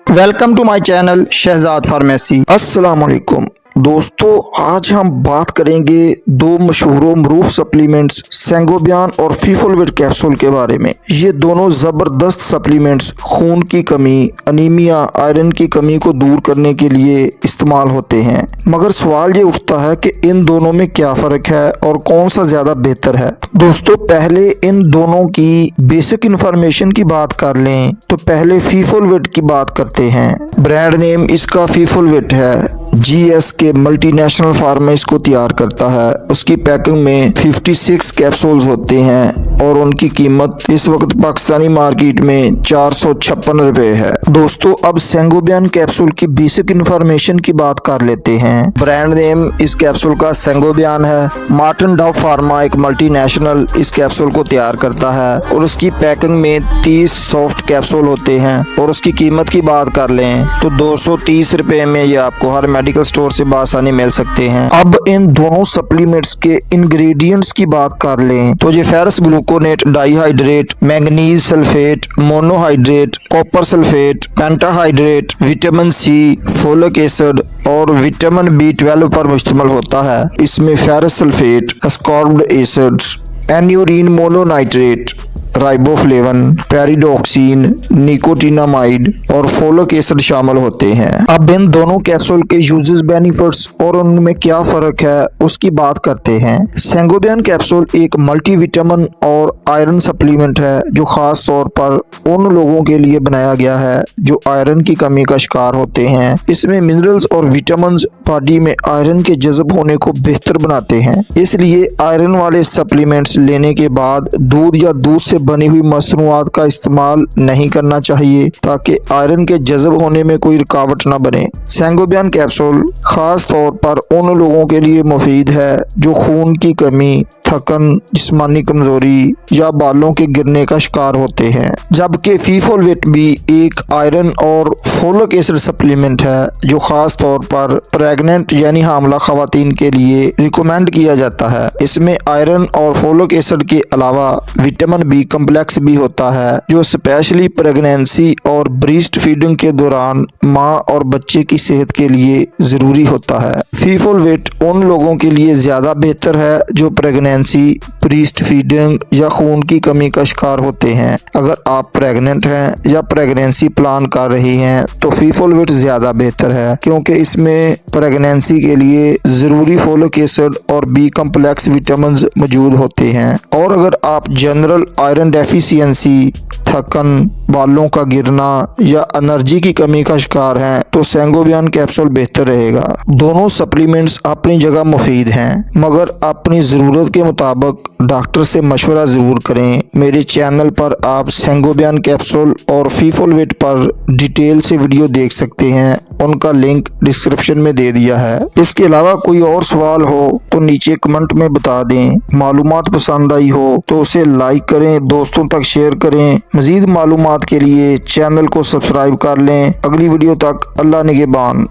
Welcome to my channel Shahzad pharmacy. अस्सलाम वालेकुम दोस्तों, आज हम बात करेंगे दो मशहूर मरूफ सप्लीमेंट्स सेंगोबियान और फीफोलविट कैप्सूल के बारे में। ये दोनों जबरदस्त सप्लीमेंट्स खून की कमी, अनीमिया, आयरन की कमी को दूर करने के लिए इस्तेमाल होते हैं। मगर सवाल ये उठता है कि इन दोनों में क्या फ़र्क है और कौन सा ज़्यादा बेहतर है। दोस्तों, पहले इन दोनों की बेसिक इंफॉर्मेशन की बात कर लें तो पहले फीफोलविट की बात करते हैं। ब्रांड नेम इसका फीफोलविट है। GSK मल्टीनेशनल फार्मा इसको तैयार करता है। उसकी पैकिंग में 56 कैप्सूल्स होते हैं और उनकी कीमत इस वक्त पाकिस्तानी मार्केट में 456 रुपए है। दोस्तों, अब सेंगोबियान कैप्सूल की बेसिक इंफॉर्मेशन की बात कर लेते हैं। ब्रांड नेम इस कैप्सूल का सेंगोबियान है। मार्टन डव फार्मा एक मल्टीनेशनल इस कैप्सूल को तैयार करता है और उसकी पैकिंग में 30 सॉफ्ट कैप्सूल होते हैं और उसकी कीमत की बात कर लें तो 230 रुपए में ये आपको हर मेडिकल स्टोर से आसानी मिल सकते हैं। अब इन दोनों सप्लीमेंट्स के इंग्रेडिएंट्स की बात कर लें तो ये ferrous gluconate dihydrate, manganese sulphate, monohydrate, copper sulphate, pentahydrate, vitamin C, folic acid और विटामिन B12 पर मुश्तमिल होता है। इसमें ferrous sulphate, ascorbic acid, aneurine mononitrate, riboflavin, pyridoxine, nicotinamide और फोलिक एसिड शामिल होते हैं। अब इन दोनों कैप्सूल के यूजेस, बेनिफिट्स और उनमें क्या फर्क है उसकी बात करते हैं। सेंगोबियान कैप्सूल एक मल्टीविटामिन और आयरन सप्लीमेंट है जो खास तौर पर उन लोगों के लिए बनाया गया है जो आयरन की कमी का शिकार होते हैं। इसमें मिनरल्स और विटामिन बॉडी में आयरन के जज़ब होने को बेहतर बनाते हैं। इसलिए आयरन वाले सप्लीमेंट्स लेने के बाद दूध या दूध से बनी हुई मसनूआत का इस्तेमाल नहीं करना चाहिए ताकि आयरन के जज़ब होने में कोई रुकावट न बने। सेंगोबियान कैप्सूल खास तौर पर उन लोगों के लिए मुफीद है जो खून की कमी, थकन, जिस्मानी कमजोरी या बालों के गिरने का शिकार होते हैं। जबकि फीफोलविट भी एक आयरन और फोलिक एसिड सप्लीमेंट है जो खास तौर पर प्रेग्नेंट यानी हामला खवातीन के लिए रिकमेंड किया जाता है। इसमें आयरन और फोलिक एसिड के अलावा विटामिन B कम्प्लेक्स भी होता है जो स्पेशली प्रेगनेंसी और ब्रेस्ट फीडिंग के दौरान माँ और बच्चे की सेहत के लिए जरूरी होता है। फीफोलविट उन लोगों के लिए ज्यादा बेहतर है जो प्रेगनेंसी, ब्रेस्ट फीडिंग या खून की कमी का शिकार होते हैं। अगर आप प्रेग्नेंट हैं या प्रेगनेंसी प्लान कर रही हैं तो फीफोलविट ज्यादा बेहतर है क्योंकि इसमें प्रेगनेंसी के लिए जरूरी फोलिक एसिड और B कम्प्लेक्स विटामिन मौजूद होते हैं। और अगर आप जनरल आयरन डेफिशिएंसी, थकन, बालों का गिरना या एनर्जी की कमी का शिकार हैं तो सेंगोबियान कैप्सूल बेहतर रहेगा। दोनों सप्लीमेंट्स अपनी जगह मुफीद हैं मगर अपनी ज़रूरत के मुताबिक डॉक्टर से मशवरा ज़रूर करें। मेरे चैनल पर आप सेंगोबियान कैप्सूल और फीफोलविट पर डिटेल से वीडियो देख सकते हैं, उनका लिंक डिस्क्रिप्शन में दे दिया है। इसके अलावा कोई और सवाल हो तो नीचे कमेंट में बता दें। मालूमात पसंद आई हो तो उसे लाइक करें, दोस्तों तक शेयर करें। मजीद मालूमात के लिए चैनल को सब्सक्राइब कर लें। अगली वीडियो तक अल्लाह निगहबान।